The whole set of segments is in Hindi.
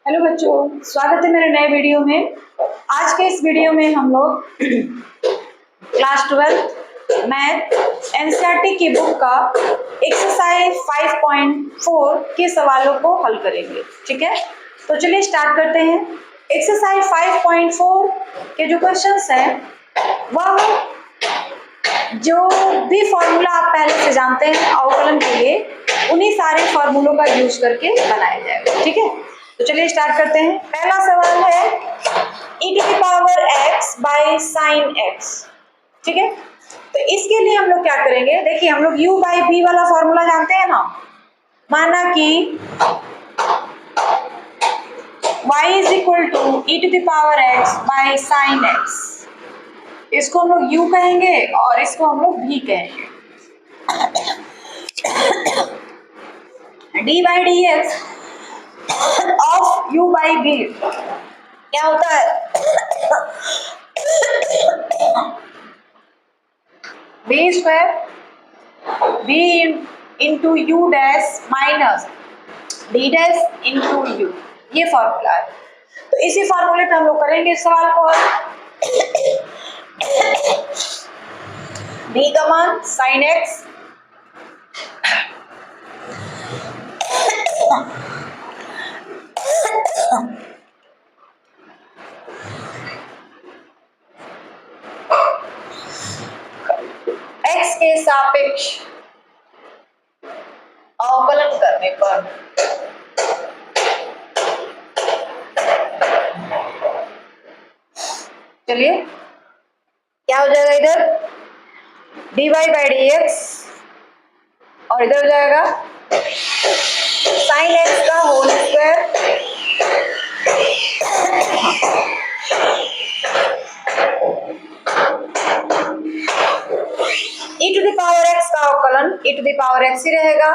हेलो बच्चों, स्वागत है मेरे नए वीडियो में। आज के इस वीडियो में हम लोग क्लास 12 मैथ एनसीईआरटी की बुक का एक्सरसाइज 5.4 के सवालों को हल करेंगे। ठीक है, तो चलिए स्टार्ट करते हैं। एक्सरसाइज 5.4 के जो क्वेश्चंस हैं वह जो भी फॉर्मूला आप पहले से जानते हैं अवकलन के लिए, उन्हीं सारे फॉर्मूलों का यूज करके बनाया जाएगा। ठीक है, तो चलिए स्टार्ट करते हैं। पहला सवाल है e⁻x बाई साइन एक्स। ठीक है, तो इसके लिए हम लोग क्या करेंगे, देखिए हम लोग u बाई v वाला फॉर्मूला जानते हैं ना। माना कि y is equal to e⁻x by sine x, इसको हम लोग u कहेंगे और इसको हम लोग v कहेंगे। d by D x of u by v क्या होता है, v square v into you dash minus D dash into you, ये फॉर्मूला है। तो इसी फॉर्मूले पे हम लोग करेंगे इस सवाल को। v का मान साइन एक्स x के सापेक्ष अवकलन करने पर चलिए क्या हो जाएगा, इधर dy बाई डी एक्स और इधर हो जाएगा साइन एक्स का whole square e to the power x का अवकलन e to the power x ही रहेगा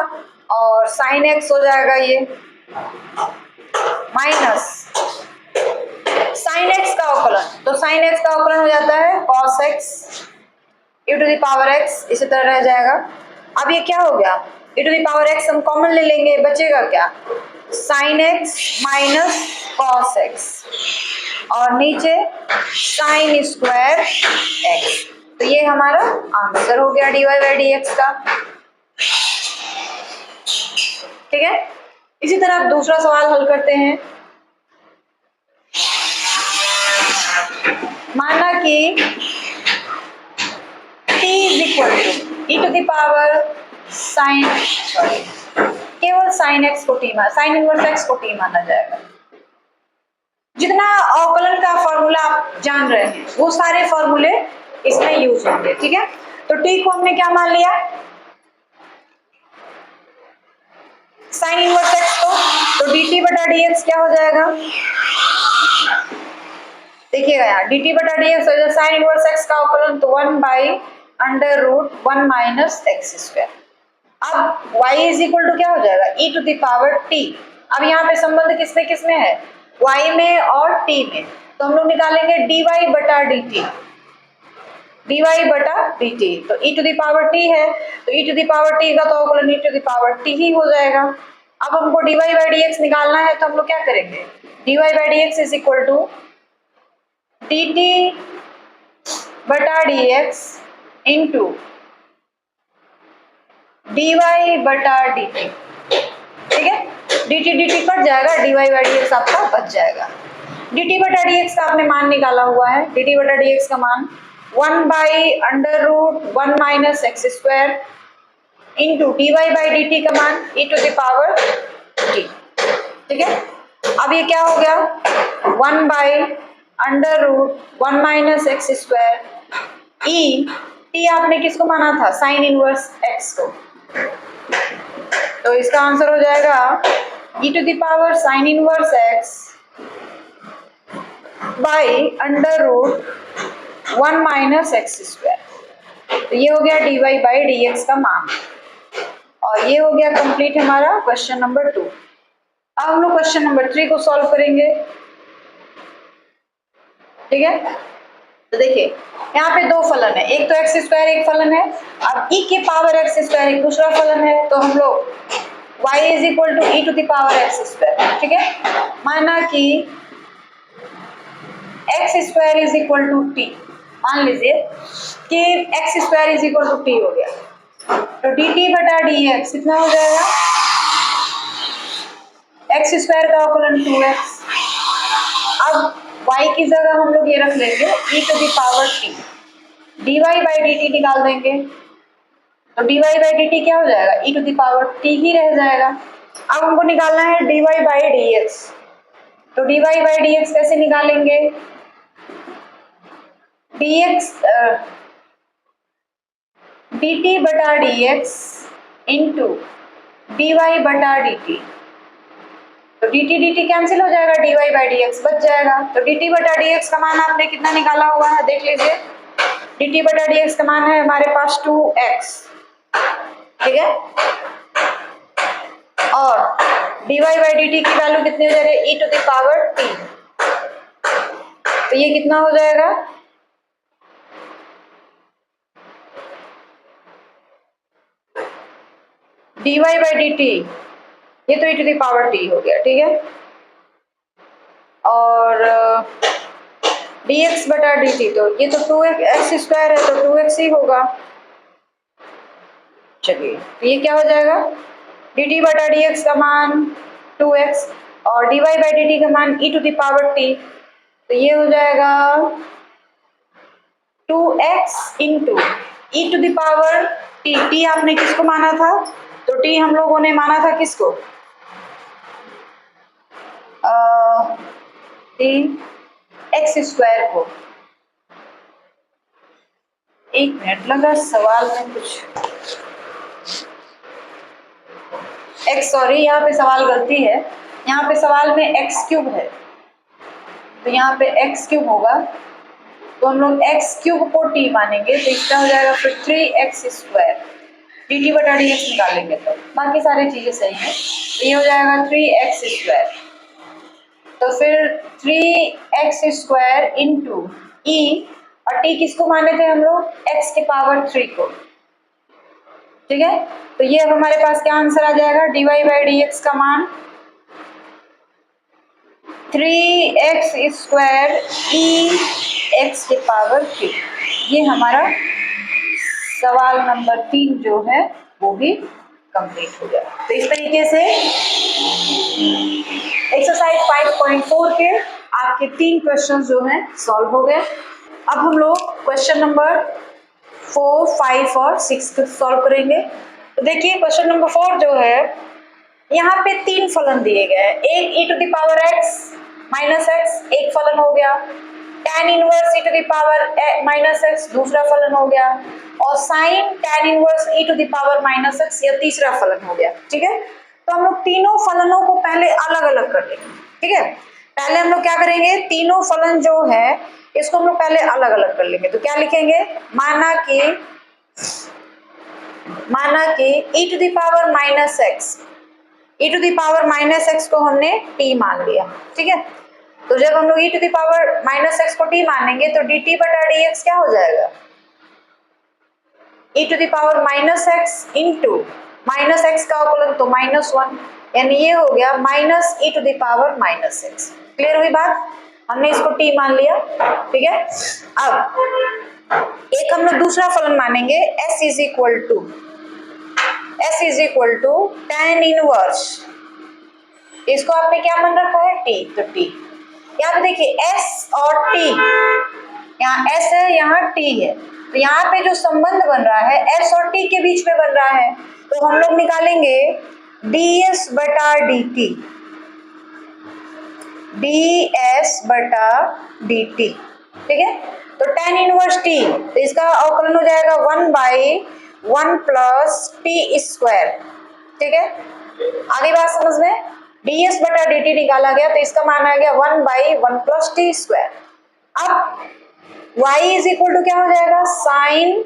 और साइन x हो जाएगा ये माइनस साइन x का अवकलन, तो साइन x का अवकलन हो जाता है cos x e to the power x, इसी तरह रह जाएगा। अब ये क्या हो गया, e to the power x हम कॉमन ले लेंगे, बचेगा क्या, sine x minus cos x और नीचे साइन स्क्वायर x, तो ये हमारा आंसर हो गया dy बाई डी एक्स का। ठीक है, इसी तरह आप दूसरा सवाल हल करते हैं। माना कि t is equal to e to the power sine, केवल साइन एक्स को t माना, साइन इनवर्स एक्स को t माना जाएगा। जितना अवकलन का फॉर्मूला आप जान रहे हैं वो सारे फॉर्मूले इसमें यूज होंगे। ठीक है, तो t को हमने क्या मान लिया, साइन इनवर्स एक्स को, तो dt बटा dx क्या हो जाएगा, देखिएगा यहाँ dt बटा dx हो जाएगा साइन इनवर्स एक्स का अवकलन, तो 1 by under root 1 minus x square. अब y इज इक्वल टू क्या हो जाएगा, e to the power t। अब यहाँ पे संबंध किसमें किसमें है, y में और t में, तो हम लोग निकालेंगे dy बटा dt, dy बटा dt, तो e to the power t है, तो e to the power t का तो अवकलन e to the power t ही हो जाएगा। अब हमको dy बाई dx निकालना है, तो हम लोग क्या करेंगे, dy by dx is equal to dt बटा dx इंटू dy बटा dt। ठीक है, dt dt कट जाएगा, dy बाई dx आपका बच जाएगा। dt बटा dx का आपने मान निकाला हुआ है, dt बटा dx का मान 1 by under root 1 minus x square into dy by dt का मान e to the power t। ठीक है, अब ये क्या हो गया, 1 by under root 1 minus x square e, t आपने किसको माना था, साइन इनवर्स x को, तो इसका आंसर हो जाएगा e to the power sine inverse x by under root 1 minus x square. तो ये हो गया dy बाई dx का मान और ये हो गया कंप्लीट हमारा क्वेश्चन नंबर 2। अब हम लोग क्वेश्चन नंबर 3 को सॉल्व करेंगे। ठीक है, तो देखिए यहाँ पे दो फलन है, एक तो एक्स स्क्वायर एक फलन है, अब e के पावर एक्स स्क्वायर एक दूसरा फलन है, तो हम लोग y is equal to e to the power x square, ठीक है। माना कि x square is equal to t, मान लीजिए कि x square is equal to t हो गया, तो डी टी बटा डी एक्स कितना हो जाएगा, एक्स स्क्वायर का अवकलन 2x। अब y की जगह हम लोग ये रख लेंगे e to the power t, dy by d t निकाल देंगे, तो dy बाई डी टी क्या हो जाएगा, e to the power t ही रह जाएगा। अब हमको निकालना है dy बाई dx, तो dy बाई dx कैसे निकालेंगे, dx dt बटा dx इंटू dy बटा dt, तो dt dt कैंसिल हो जाएगा, dy बाई dx बच जाएगा। तो dt बटा dx का मान आपने कितना निकाला हुआ है, देख लीजिए, dt बटा dx का मान है हमारे पास 2x, ठीक है, और dy बाई dt की वैल्यू कितनी हो जाएगी, e to the power t, तो ये कितना हो जाएगा, dy बाई dt, ये तो e to the power t हो गया, ठीक है, और dx बटा dt, तो ये तो 2x स्क्वायर है, तो 2x ही होगा। चलिए, तो ये क्या हो जाएगा, dt बटा dx का मान 2x और dy बाई dt का मान e to the power t, तो ये हो जाएगा 2x into e to the power t। t आपने किसको माना था, तो t हम लोगों ने माना था किसको, एक्स स्क्वायर को। एक मिनट लगा सवाल में कुछ एक्स, सॉरी यहाँ पे सवाल गलती है, यहाँ पे सवाल में एक्स क्यूब है, तो यहाँ पे एक्स क्यूब होगा, तो हम लोग एक्स क्यूब को टी मानेंगे, तो इसका हो जाएगा फिर 3x स्क्वायर, डी टी बटा डी एक्स निकालेंगे तो बाकी सारी चीजें सही हैं, तो ये हो जाएगा 3x स्क्वायर, तो फिर 3x स्क्वायर इंटू ई, और टी किसको माने थे हम लोग, x के पावर 3 को, ठीक है। तो ये अब हमारे पास क्या आंसर आ जाएगा, dy बाई डी एक्स का मान 3x स्क्वायर ई x के पावर 3, ये हमारा सवाल नंबर 3 जो है वो भी कंप्लीट हो गया। तो इस तरीके से एक्सरसाइज 5.4 के आपके 3 क्वेश्चन जो हैं सॉल्व हो गए। अब हम लोग क्वेश्चन नंबर 4, 5 और 6 को सॉल्व करेंगे। तो देखिए क्वेश्चन नंबर 4 जो है, यहाँ पे 3 फलन दिए गए हैं, एक e to the power x minus x एक फलन हो गया, tan inverse e to the power minus x दूसरा फलन हो गया, और sine tan inverse e to the power minus x यह तीसरा फलन हो गया, ठीक है। तो हम लोग तीनों फलनों को पहले अलग अलग कर लेंगे, ठीक है। पहले हम लोग क्या करेंगे, तीनों फलन जो है इसको हम लोग पहले अलग अलग कर लेंगे। तो क्या लिखेंगे, माना कि e to the power minus x, e to the power minus x को हमने t मान लिया, ठीक है। तो जब हम लोग e to the power minus x को t मानेंगे तो dt बटा dx क्या हो जाएगा, e to the power minus x into minus x का अवकलन तो -1, यानी ये हो गया minus e to the power minus x. Clear हुई बात, हमने इसको t मान लिया, ठीक है। अब एक हम लोग दूसरा फलन मानेंगे s is equal to tan inverse, इसको आपने क्या मान रखा है t, तो t यहाँ पे देखिए s और t, यहाँ s है यहाँ t है, तो यहाँ पे जो संबंध बन रहा है s और t के बीच में बन रहा है, तो हम लोग निकालेंगे ds बटा dt, ds बटा dt, ठीक है। तो tan इनवर्स t, तो इसका अवकलन हो जाएगा 1/1 प्लस t स्क्वायर, ठीक है। आगे बात समझ में, ds बटा dt निकाला गया, तो इसका मान आ गया 1/1 प्लस t स्क्वायर। अब y इज इक्वल टू क्या हो जाएगा, साइन,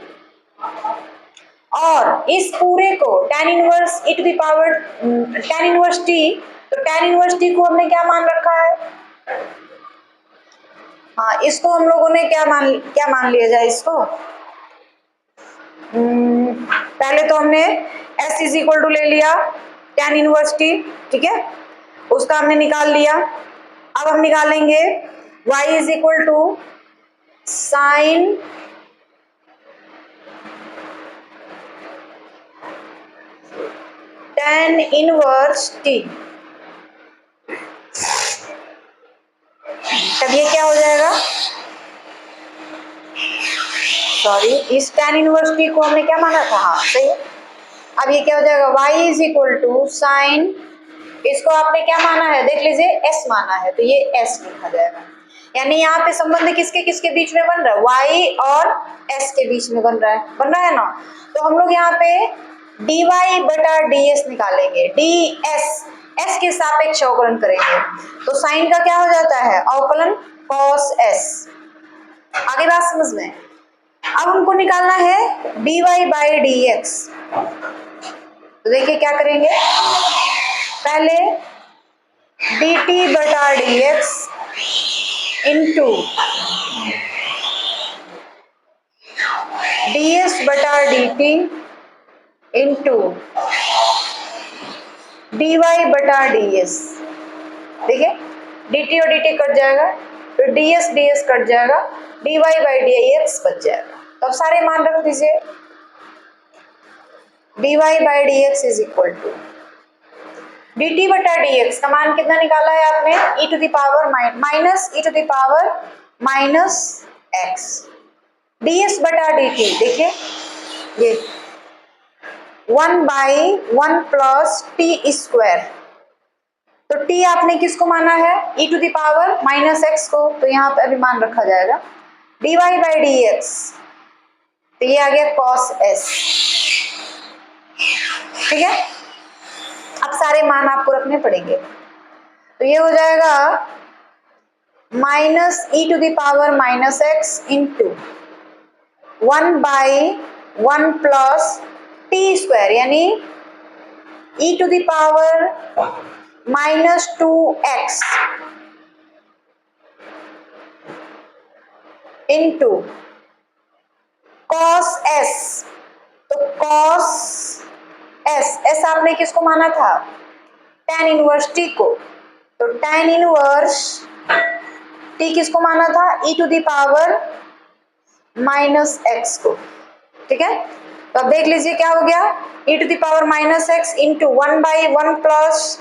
और इस पूरे को tan inverse e to the power tan inverse t, तो tan इनवर्स t को हमने क्या मान रखा है, हाँ इसको हम लोगों ने क्या मान लिया जाए इसको, पहले तो हमने s इज इक्वल टू ले लिया tan इनवर्स t, ठीक है, उसका हमने निकाल लिया। अब हम निकालेंगे y is equal to sine tan inverse t। तब ये क्या हो जाएगा, सॉरी, इस tan इनवर्स t को हमने क्या माना था, हाँ सही है। अब ये क्या हो जाएगा, y is equal to sine, इसको आपने क्या माना है देख लीजिए, s माना है, तो ये s लिखा जाएगा। यानी यहाँ पे संबंध किसके किसके बीच में बन रहा है, y और s के बीच में बन रहा है ना। तो हम लोग यहाँ पे dy बटा ds निकालेंगे, ds s के सापेक्ष अवकलन करेंगे, तो साइन का क्या हो जाता है अवकलन cos s। आगे बात समझ में। अब हमको निकालना है dy बाई dx, तो देखिए क्या करेंगे, पहले dt बटा dx इंटू ds बटा dt इंटू dy बटा ds। देखिए dt और dt कट जाएगा, तो ds कट जाएगा, dy बाई dx बच जाएगा। तो अब सारे मान रख दीजिए, dy by dx is equal to dt बटा dx का मान कितना निकाला है आपने, e to the power minus e to the power minus x, ds बटा dt देखिए ये 1 बाई 1 प्लस टी स्क्वायर, तो t आपने किसको माना है, e to the power minus x को, तो यहाँ पे अभी मान रखा जाएगा dy बाई dx, तो ये आ गया cos s, ठीक है। अब सारे मान आपको रखने पड़ेंगे, तो ये हो जाएगा minus e to the power minus x into 1 by 1 plus t square, यानी e to the power minus 2x into cos s, तो cos s आपने किसको माना था, tan इनवर्स t को, तो tan इनवर्स t किसको माना था, e to the power minus x को, ठीक है। तो अब देख लीजिए क्या हो गया, e to the power minus x into 1 by 1 plus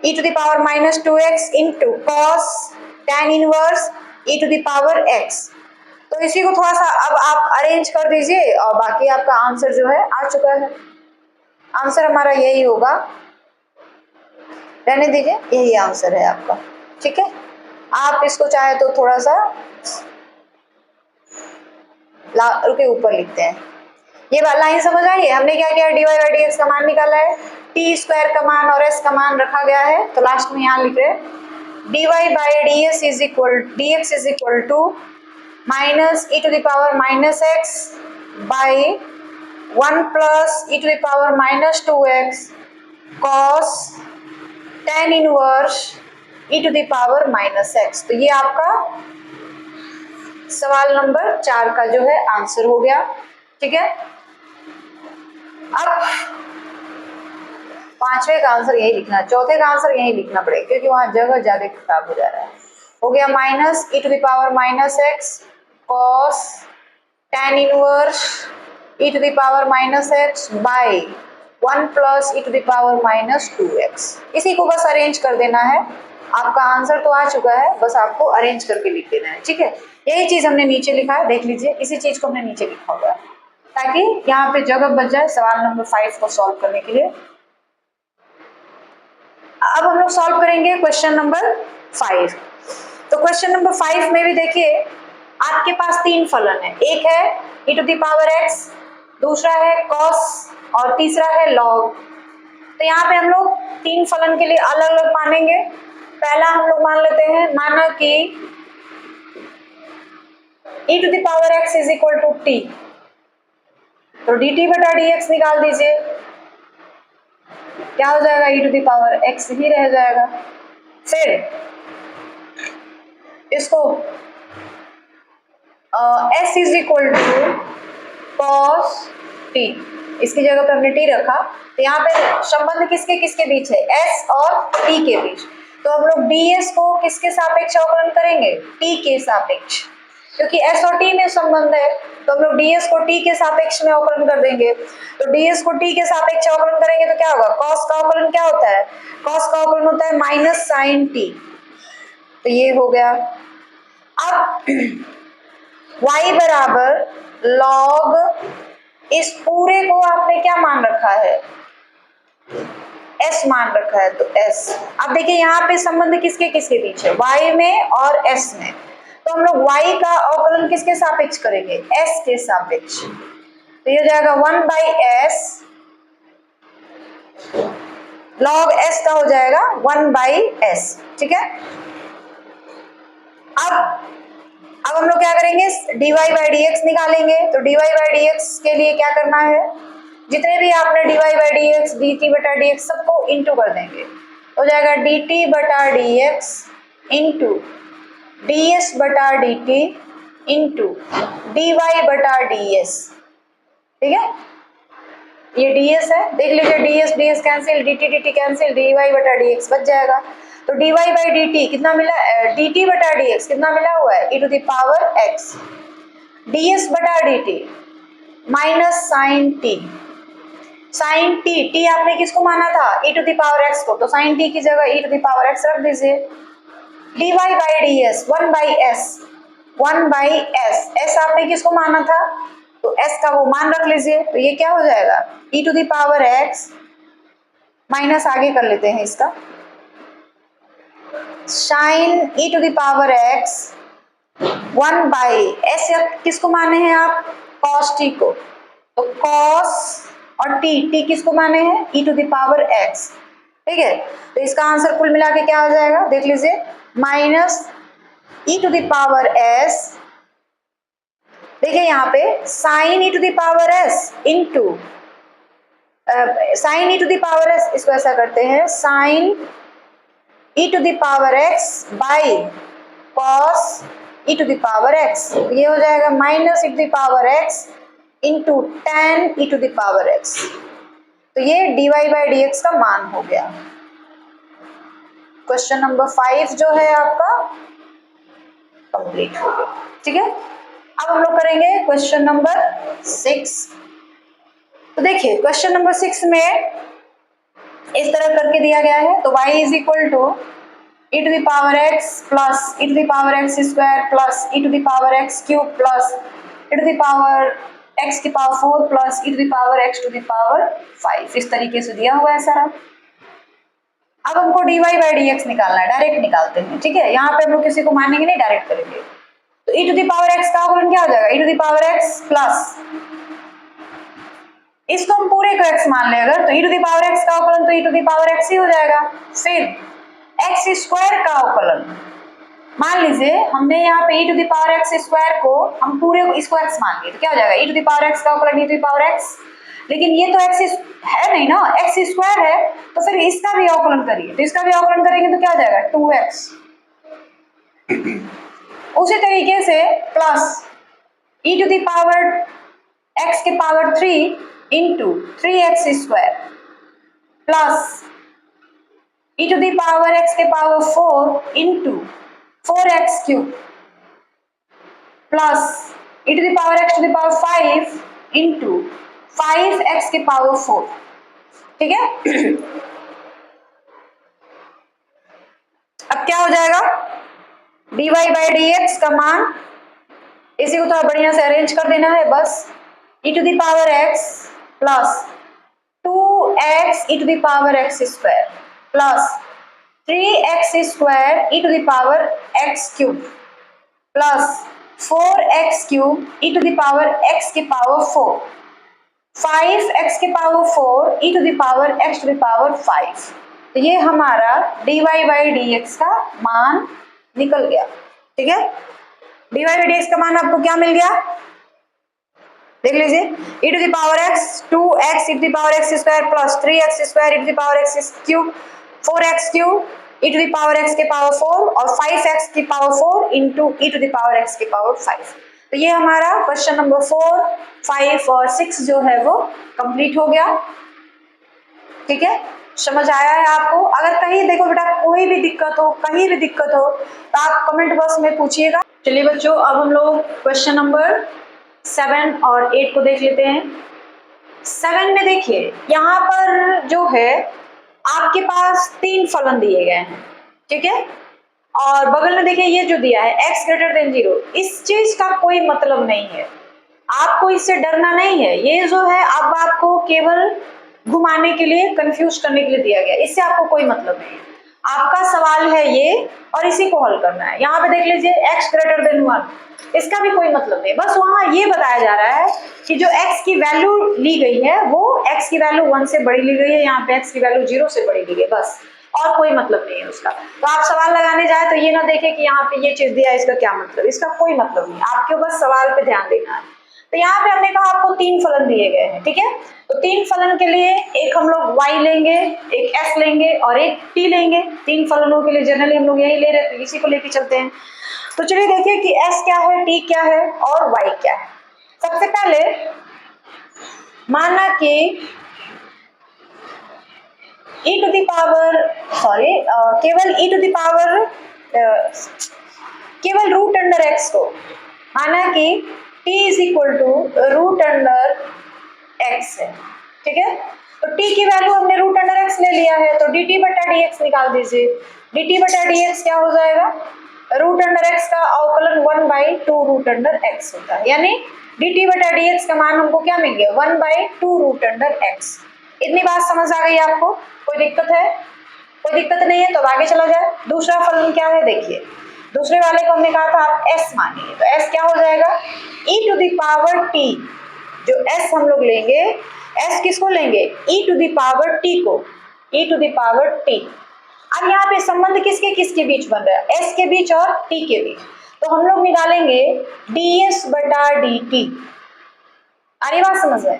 e to the power minus 2x into cos tan inverse e to the power x। तो इसी को थोड़ा सा अब आप अरेंज कर दीजिए और बाकी आपका आंसर जो है आ चुका है। आंसर हमारा यही होगा, रहने दीजिए, यही आंसर है आपका, ठीक है। आप इसको चाहे तो थोड़ा सा रुके ऊपर लिखते हैं, ये लाइन समझ आई है। हमने क्या किया, dy बाई dx का मान निकाला है, t स्क्वायर का मान और s का मान रखा गया है, तो लास्ट में यहाँ लिख रहे हैं dy by dx is equal to minus e to the power minus x by 1 plus e to the power minus 2x cos tan inverse e to the power minus x। तो ये आपका सवाल नंबर 4 का जो है आंसर हो गया, ठीक है। अब पांचवे का आंसर यही लिखना, चौथे का आंसर यही लिखना पड़ेगा क्योंकि वहां जगह ज्यादा खराब हो जा रहा है। हो गया minus e to the power minus x cos tan inverse e to the power minus x by 1 plus e to the power minus 2x। इसी को बस अरेंज कर देना है, आपका आंसर तो आ चुका है, बस आपको अरेंज करके लिख देना है, ठीक है। यही चीज हमने नीचे लिखा है, देख लीजिए, इसी चीज को हमने नीचे लिखा हुआ है ताकि यहाँ पे जगह बच जाए सवाल नंबर 5 को सॉल्व करने के लिए। अब हम लोग सॉल्व करेंगे क्वेश्चन नंबर 5। तो क्वेश्चन नंबर 5 में भी देखिए आपके पास 3 फलन है, एक है e to the power x, दूसरा है cos और तीसरा है log। तो यहाँ पे हम लोग 3 फलन के लिए अलग अलग मानेंगे। पहला हम लोग मान लेते हैं, माना कि e to the power x is equal to t, तो dt बटा dx निकाल दीजिए, क्या हो जाएगा, e to the power x ही रह जाएगा। फिर इसको s is equal to cos t, इसकी जगह पे हमने t रखा, तो यहाँ पे संबंध किसके किसके बीच है, s और t के बीच। तो हम लोग ds को किसके सापेक्ष अवकलन करेंगे, t के सापेक्ष, क्योंकि s और t में संबंध है, तो हम लोग ds को t के सापेक्ष में अवकलन कर देंगे। तो ds को t के सापेक्ष अवकलन करेंगे तो क्या होगा, cos का अवकलन क्या होता है, cos का अवकलन होता है माइनस साइन t, तो ये हो गया। अब y बराबर log, इस पूरे को आपने क्या मान रखा है, s मान रखा है, तो s। अब देखिए यहाँ पे संबंध किसके किसके बीच है, y में और s में, तो हम लोग y का अवकलन किसके सापेक्ष करेंगे, s के सापेक्ष, तो ये हो जाएगा 1/s, log s का हो जाएगा 1/s, ठीक है। अब हम लोग क्या करेंगे, dy by dx निकालेंगे, तो dy by dx के लिए क्या करना है, जितने भी आपने dy by dx, dt बटा dx सबको इंटू कर देंगे, हो जाएगा dt बटा dx इंटू ds बटा dt इंटू dy बटा ds, ठीक है। ये ds है, देख लीजिए ds ds cancel, dt dt cancel, dy बटा dx बच जाएगा। तो dy by dt कितना मिला, dt बटा dx कितना मिला हुआ है, e to the power x, ds बटा dt minus sine t, sine t, t आपने किसको माना था, e to the power x को, तो साइन t की जगह e to the power x रख दीजिए। dy by ds 1/s, 1/s, s आपने किसको माना था, तो s का वो मान रख लीजिए, तो ये क्या हो जाएगा, e to the power x minus आगे कर लेते हैं इसका, sine e to the power x 1/s, किसको माने हैं आप, cos t को, तो cos और t किसको माने हैं, e to the power x, ठीक है। तो इसका आंसर कुल मिला के क्या हो जाएगा, देख लीजिए, minus e to the power s, देखिए यहाँ पे sine e to the power s into sine e to the power s, इसको ऐसा करते हैं, sine e to the power x by cos e to the power x, ये हो जाएगा minus e to the power x into tan e to the power x, तो ये dy by dx का मान हो गया। क्वेश्चन नंबर 5 जो है आपका कंप्लीट हो गया, ठीक है। अब हम लोग करेंगे क्वेश्चन नंबर 6। तो देखिए क्वेश्चन नंबर 6 में इस तरह करके दिया गया है, तो y is equal to e to the power x plus e to the power x square plus e to the power x cube plus e to the power x की power 4 plus e to the power x to the power 5, इस तरीके से दिया हुआ है सारा। अब हमको dy by dx निकालना है, डायरेक्ट निकालते हैं, ठीक है। यहाँ पे हम लोग किसी को मानेंगे नहीं, डायरेक्ट करेंगे, तो e to the power x का अवकलन क्या हो जाएगा, e to the power x plus, इसको हम पूरे को x मान ले अगर, तो e to the power x का अवकलन तो e to the power x ही हो जाएगा। फिर x स्क्वायर का अवकलन, मान लीजिए हमने यहाँ पे e to the power x square को हम पूरे को इसको x मान लिए, तो क्या हो जाएगा, e to the power x का अवकलन e to the power x, लेकिन ये तो x है नहीं ना, x स्क्वायर है, तो फिर इसका भी अवकलन करिए, तो इसका भी अवकलन करेंगे तो क्या हो जाएगा 2x। उसी तरीके से plus e to the power x के power 3 into 3x square plus e to the power x के power 4 into 4x cube plus e to the power x to the power 5 into 5x के पावर 4, ठीक है। अब क्या हो जाएगा, dy by dx का मान, इसी को थोड़ा बढ़िया से अरेंज कर देना है बस, e to the power x plus 2x e to the power x square plus 3x square e to the power x cube plus 4x cube e to the power x के पावर 4, 5x के power 4 e to the power x to the power 5, तो ये हमारा dy by dx का मान निकल गया, ठीक है। dy by dx का मान आपको क्या मिल गया, देख लीजिए, e to the power x 2x e to the power x square plus 3x square e to the power x cube 4x cube e to the power x के पावर 4 और 5x की power 4 into e to the power x के पावर 5, तो ये हमारा क्वेश्चन नंबर 4, 5 और 6 जो है वो कंप्लीट हो गया। ठीक है, समझ आया है आपको? अगर कहीं देखो बेटा कोई भी दिक्कत हो, कहीं भी दिक्कत हो तो आप कमेंट बॉक्स में पूछिएगा। चलिए बच्चों, अब हम लोग क्वेश्चन नंबर 7 और 8 को देख लेते हैं। 7 में देखिए यहाँ पर जो है आपके पास 3 फलन दिए गए हैं। ठीक है, और बगल में देखिए ये जो दिया है x ग्रेटर देन 0, इस चीज का कोई मतलब नहीं है, आपको इससे डरना नहीं है। ये जो है अब आपको केवल घुमाने के लिए, कंफ्यूज करने के लिए दिया गया, इससे आपको कोई मतलब नहीं है। आपका सवाल है ये और इसी को हल करना है। यहाँ पे देख लीजिए x ग्रेटर देन 1, इसका भी कोई मतलब नहीं, बस वहां ये बताया जा रहा है कि जो x की वैल्यू ली गई है वो x की वैल्यू 1 से बड़ी ली गई है, यहाँ पे x की वैल्यू 0 से बड़ी ली गई, बस, और कोई मतलब नहीं है उसका। तो आप सवाल लगाने जाए तो ये ना देखें कि यहाँ पे ये चीज दिया है इसका क्या मतलब, इसका कोई मतलब नहीं, आपके बस सवाल पे ध्यान देना है। तो यहाँ पे हमने कहा आपको 3 फलन दिए गए हैं। ठीक है, तो 3 फलन के लिए एक हम लोग y लेंगे, एक s लेंगे और एक t लेंगे। 3 फलनों के लिए जनरली हम लोग यही ले रहे थे, इसी को लेके चलते हैं। तो चलिए देखिए कि s क्या है, t क्या है और y क्या है। सबसे पहले माना कि केवल रूट अंडर x को, माना कि t is equal to root under x है। ठीक है, तो t की वैल्यू हमने रूट अंडर x ले लिया है, तो dt बटा dx निकाल दीजिए। dt बटा dx क्या हो जाएगा, रूट अंडर x का अवकलन 1/2 रूट अंडर x होता है, यानी dt बटा dx का मान हमको क्या मिल गया, 1/2 रूट अंडर x। इतनी बात समझ आ गई आपको? कोई दिक्कत है? कोई दिक्कत नहीं है, तो आगे चला जाए। दूसरा फलन क्या है, देखिए दूसरे वाले को हमने कहा था आप s मानिए, तो s क्या हो जाएगा, e to the power t। जो s हम लोग लेंगे, s किसको लेंगे, e to the power t को, e to the power t। अब यहाँ पे संबंध किसके किसके बीच बन रहा है, s के बीच और t के बीच, तो हम लोग निकालेंगे ds बटा dt। अरे बात समझ में,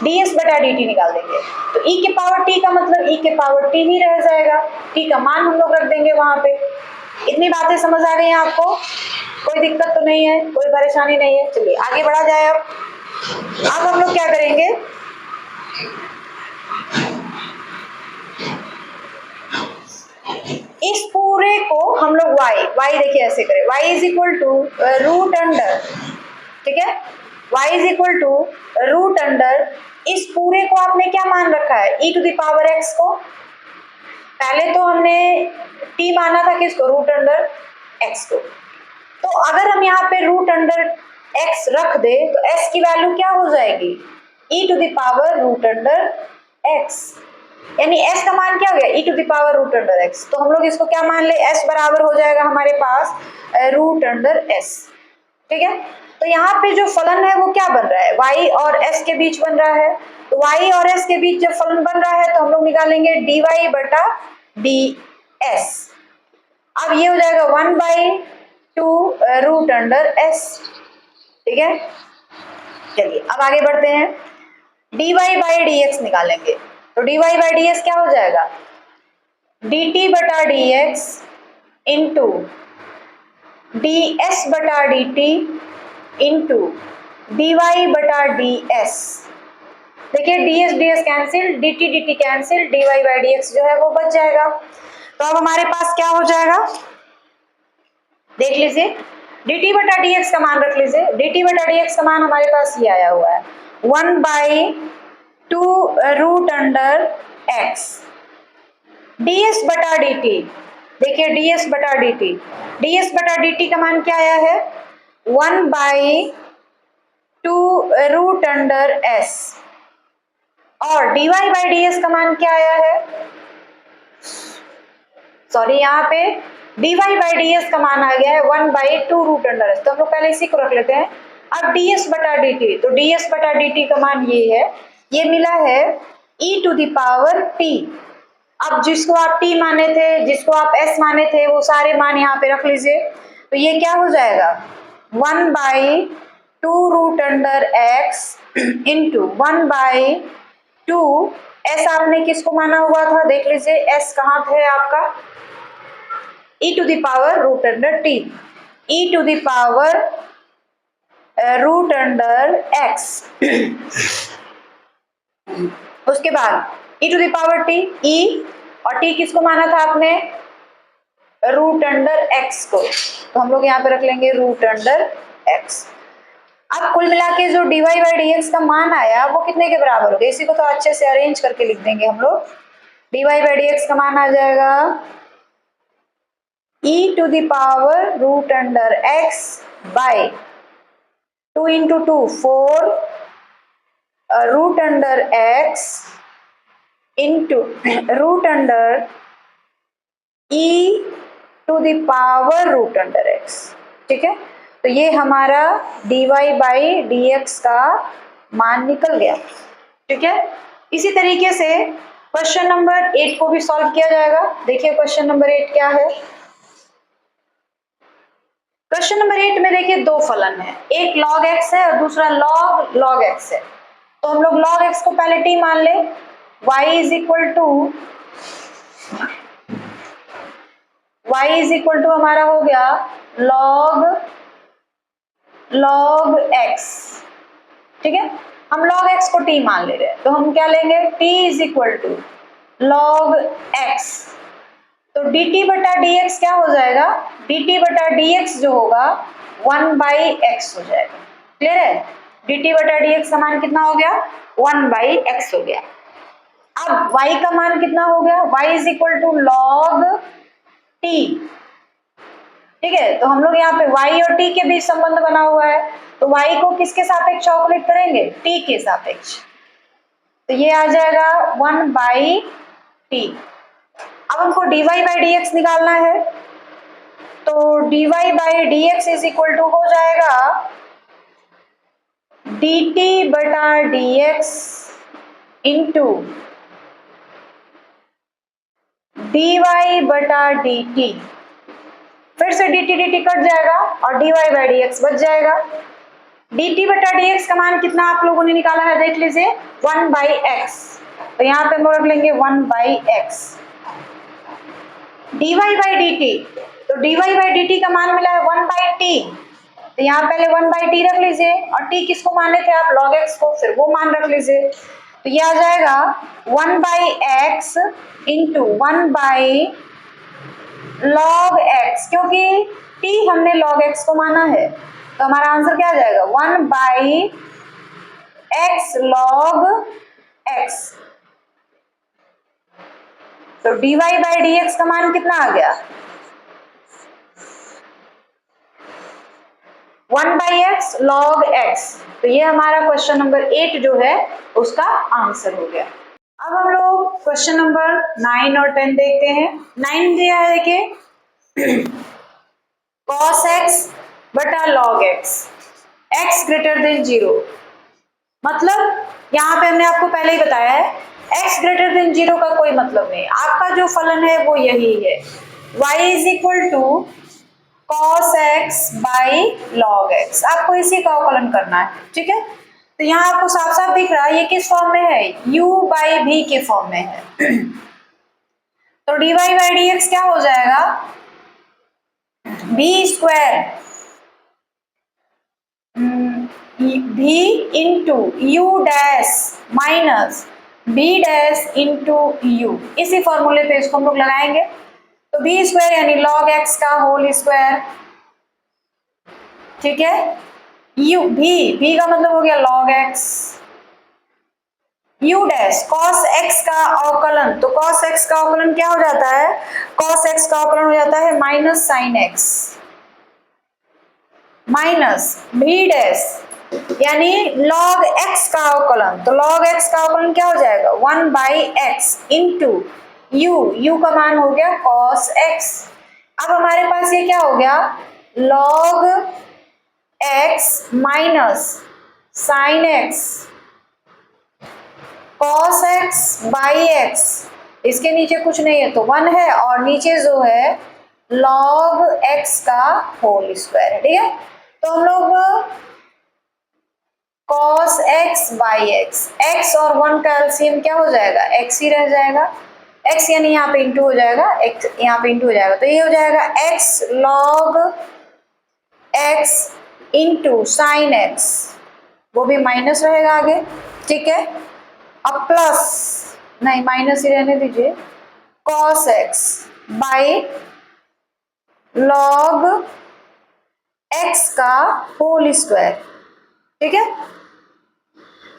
ds बटा dt निकाल देंगे, तो e के पावर t का मतलब e के पावर t ही रह जाएगा, t का मान हम लोग रख देंगे वहां पे। इतनी बातें समझ आ गई हैं आपको? कोई दिक्कत तो नहीं है, कोई परेशानी नहीं है? चलिए आगे बढ़ा जाए। अब हम लोग क्या करेंगे, इस पूरे को हम लोग y देखिए ऐसे करें, y is equal to root under, ठीक है, y is equal to root under, इस पूरे को आपने क्या मान रखा है, e to the power x को। पहले तो हमने t माना था किसको, रूट अंडर x को। तो अगर हम यहाँ पे रूट अंडर x रख दे तो s की वैल्यू क्या हो जाएगी, e to the power root under x, यानी s का मान क्या हो गया, e to the power root under x। तो हम लोग इसको क्या मान ले, s बराबर हो जाएगा हमारे पास रूट अंडर s। ठीक है, तो यहाँ पे जो फलन है वो क्या बन रहा है, y और s के बीच बन रहा है। तो y और s के बीच जब फलन बन रहा है तो हम लोग निकालेंगे dy बटा ds। अब ये हो जाएगा 1/2 रूट अंडर s। ठीक है, चलिए अब आगे बढ़ते हैं, dy बाई dx निकालेंगे, तो dy बाई ds क्या हो जाएगा, dt बटा dx इंटू ds बटा dt इंटू dy बटा ds। देखिए ds ds cancel, dt dt cancel, dy by dx जो है वो बच जाएगा। तो अब हमारे पास क्या हो जाएगा, देख लीजिए dt बटा dx का मान रख लीजिए, dt बटा dx का मान हमारे पास ये आया हुआ है 1/2 रूट अंडर x। ds बटा dt, देखिए ds बटा dt, ds बटा dt का मान क्या आया है 1/2 रूट अंडर s, और dy बाई ds का मान क्या आया है, सॉरी यहाँ पे dy बाई ds का मान आ गया है 1/2 रूट अंडर s। तो हम लोग पहले इसी को रख लेते हैं। अब ds बटा dt, तो ds बटा dt का मान ये है, ये मिला है e to the power t। अब जिसको आप t माने थे, जिसको आप s माने थे, वो सारे मान यहाँ पे रख लीजिए। तो ये क्या हो जाएगा 1/2 root under x into 1/2 s। आपने किसको माना हुआ था, देख लीजिए s कहाँ है आपका, e to the power root under t, e to the power root under x, उसके बाद e to the power t, e और t किसको माना था आपने, रूट अंडर x को, तो हम लोग यहाँ पे रख लेंगे रूट अंडर x। अब कुल मिला के जो dy बाई dx का मान आया वो कितने के बराबर हो गया, इसी को तो अच्छे से अरेंज करके लिख देंगे हम लोग। dy बाई dx का मान आ जाएगा e to the power root under x by 2 into 2 4 root under x into root under e to the power root under x। ठीक है, तो ये हमारा dy बाई dx का मान निकल गया। ठीक है, इसी तरीके से क्वेश्चन नंबर 8 को भी सॉल्व किया जाएगा। देखिए क्वेश्चन नंबर 8 क्या है। क्वेश्चन नंबर 8 में देखिए दो फलन है, एक log x है और दूसरा log x है। तो हम लोग log x को पहले t मान ले, y इज इक्वल टू हमारा हो गया log x। ठीक है, हम log x को t मान ले रहे हैं, तो हम क्या लेंगे, t is equal to log x। तो dt बटा dx क्या हो जाएगा, dt बटा dx जो होगा 1 बाई एक्स हो जाएगा। क्लियर है, dt बटा dx का मान कितना हो गया, 1 बाई एक्स हो गया। अब y का मान कितना हो गया, y is equal to log t। ठीक है, तो हम लोग यहाँ पे y और t के बीच संबंध बना हुआ है, तो y को किसके सापेक्ष कैलकुलेट करेंगे, t के सापेक्ष, तो ये आ जाएगा 1 बाई t। अब हमको dy बाई dx निकालना है, तो dy by dx is equal to हो जाएगा dt बटा dx इंटू dy बटा dt। फिर से dt कट जाएगा और dy बाई dx बच जाएगा। dt बटा dx का मान कितना आप लोगों ने निकाला है, देख लीजिए 1 बाई एक्स, तो यहाँ पे हम रख लेंगे 1 by x. dy by dt, तो dy बाई dt का मान मिला है 1 बाई टी, तो यहाँ पहले 1 बाई टी रख लीजिए और t किसको माने थे आप, log x को, फिर वो मान रख लीजिए, तो ये आ जाएगा 1 by x into 1 by log x, क्योंकि t हमने log x को माना है, तो हमारा आंसर क्या आ जाएगा 1 बाई x log x। तो dy बाई dx का मान कितना आ गया, 1 बाई एक्स log x। तो ये हमारा क्वेश्चन नंबर 8 जो है उसका आंसर हो गया। अब हम लोग क्वेश्चन नंबर 9 और 10 देखते हैं। 9 दिया है, देखिए cos x बटा log x, x greater than 0। मतलब यहाँ पे हमने आपको पहले ही बताया है x ग्रेटर देन 0 का कोई मतलब नहीं, आपका जो फलन है वो यही है, y is equal to cos x by log x, आपको इसी का अवकलन करना है। ठीक है, तो यहाँ आपको साफ साफ दिख रहा है ये किस फॉर्म में है, u बाई v के फॉर्म में है। तो dy बाई dx क्या हो जाएगा, v square v into u dash minus b dash into u, इसी फॉर्मूले पे इसको हम लोग लगाएंगे। तो v स्क्वायर यानी log x का होल स्क्वायर। ठीक है, u v का मतलब हो गया log x, u dash cos x का अवकलन, तो cos x का अवकलन क्या हो जाता है, cos x का अवकलन हो जाता है minus sine x, minus v dash यानी log x का अवकलन, तो log x का अवकलन क्या हो जाएगा 1 बाई x इंटू u का मान हो गया cos x। अब हमारे पास ये क्या हो गया, log x minus sine x cos x by x, इसके नीचे कुछ नहीं है तो 1 है, और नीचे जो है log x का होल स्क्वायर है। ठीक है, तो हम लोग cos x बाई x और 1 का एलसीएम क्या हो जाएगा, x ही रह जाएगा, x यानी यहाँ पे इंटू हो जाएगा, x यहाँ पे इंटू हो जाएगा, तो ये हो जाएगा x log x into sine x, वो भी माइनस रहेगा आगे, ठीक है। अब प्लस, नहीं माइनस ही रहने दीजिए, cos x by log x का होल स्क्वायर, ठीक है।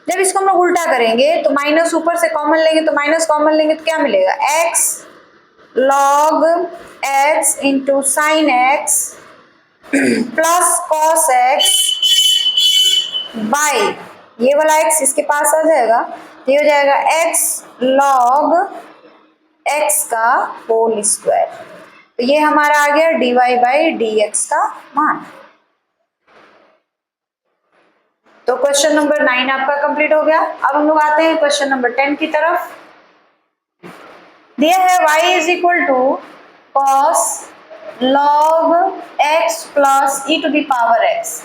जब इसको हम लोग उल्टा करेंगे तो माइनस ऊपर से कॉमन लेंगे, तो माइनस कॉमन लेंगे तो क्या मिलेगा, x log x into sine x plus cos x by, ये वाला एक्स इसके पास आ जाएगा, ये हो जाएगा एक्स लॉग एक्स का होल स्क्वायर। तो ये हमारा आ गया dy बाई डी एक्स का मान। तो क्वेश्चन नंबर 9 आपका कंप्लीट हो गया। अब हम लोग आते हैं क्वेश्चन नंबर 10 की तरफ। दिया है y is equal to cos log x plus e to the power x।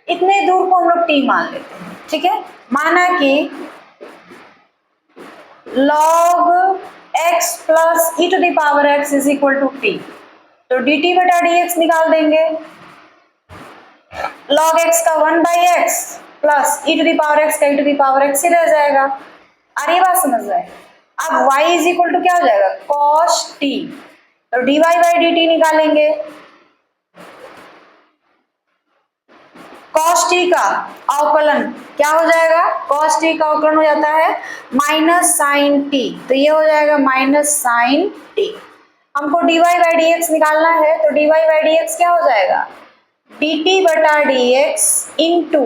इतने दूर को हम लोग t मान लेते हैं, ठीक है। माना कि log x plus e to the power x is equal to t, तो dt बटा dx निकाल देंगे। log x का 1 by x plus e to the power x का e to the power x ही रह जाएगा। और ये बात समझ रहे हैं। अब y इज इक्वल टू क्या हो जाएगा, cos t, तो dy बाई dt निकालेंगे। cos t का अवकलन क्या हो जाएगा, cos t का अवकलन हो जाता है माइनस साइन t, तो ये हो जाएगा माइनस साइन t। हमको dy बाई dx निकालना है, तो dy बाई dx क्या हो जाएगा, dt बटा dx इंटू,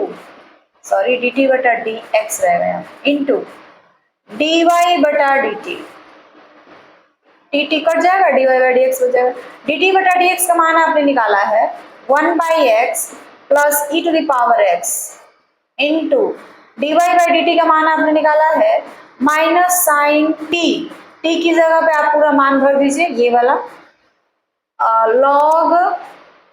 सॉरी dt बटा dx रहेगा यहाँ, इंटू dy बटा dt, dt कट जाएगा, dy बाई dx हो जाएगा। dt बटा dx का मान आपने निकाला है 1 by x plus e to the power x into dy by dt का मान आपने निकाला है माइनस साइन t, t की जगह पे आप पूरा मान भर दीजिए, ये वाला log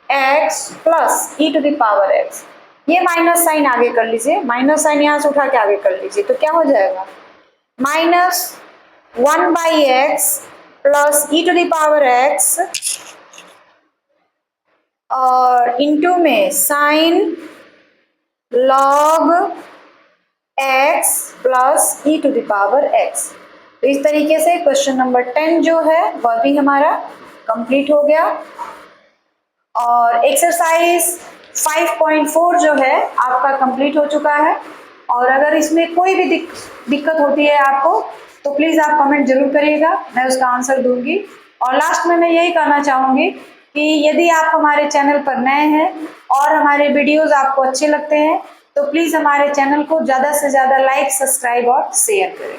x plus e to the power x, ये माइनस साइन आगे कर लीजिए, माइनस साइन यहाँ से उठा के आगे कर लीजिए, तो क्या हो जाएगा minus 1 by x plus e to the power x और इंटू में sine log x plus e to the power x। तो इस तरीके से क्वेश्चन नंबर 10 जो है वह भी हमारा कंप्लीट हो गया। और एक्सरसाइज 5.4 जो है आपका कंप्लीट हो चुका है। और अगर इसमें कोई भी दिक्कत होती है आपको, तो प्लीज़ आप कमेंट जरूर करिएगा, मैं उसका आंसर दूंगी। और लास्ट में मैं यही कहना चाहूँगी कि यदि आप हमारे चैनल पर नए हैं और हमारे वीडियोस आपको अच्छे लगते हैं, तो प्लीज़ हमारे चैनल को ज़्यादा से ज़्यादा लाइक, सब्सक्राइब और शेयर करें।